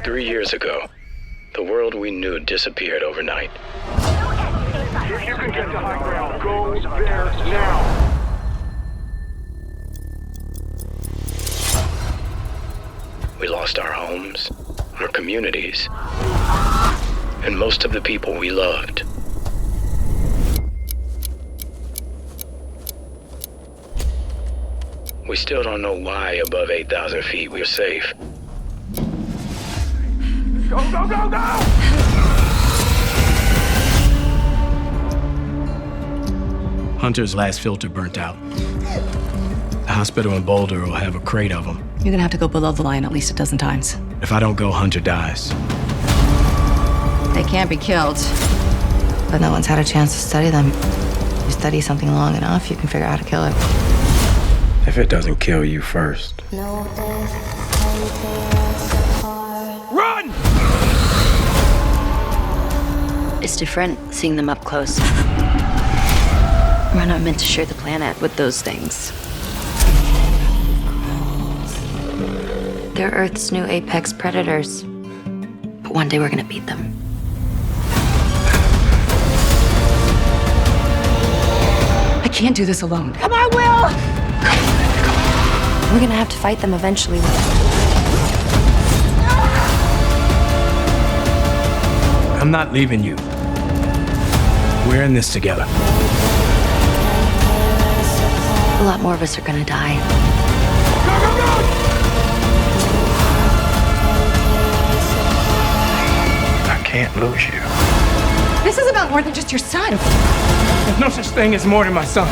3 years ago, the world we knew disappeared overnight. If you can get to high ground, go there now. We lost our homes, our communities, and most of the people we loved. We still don't know why above 8,000 feet we're safe. Go, go, go, go! Hunter's last filter burnt out. The hospital in Boulder will have a crate of them. You're gonna have to go below the line at least a dozen times. If I don't go, Hunter dies. They can't be killed, but no one's had a chance to study them. You study something long enough, you can figure out how to kill it. If it doesn't kill you first. Run! It's different seeing them up close. We're not meant to share the planet with those things. They're Earth's new apex predators. But one day we're gonna beat them. I can't do this alone. Come on, Will! We're gonna have to fight them eventually. I'm not leaving you. We're in this together. A lot more of us are gonna die. Go, go, go! I can't lose you. This is about more than just your son. There's no such thing as more than my son.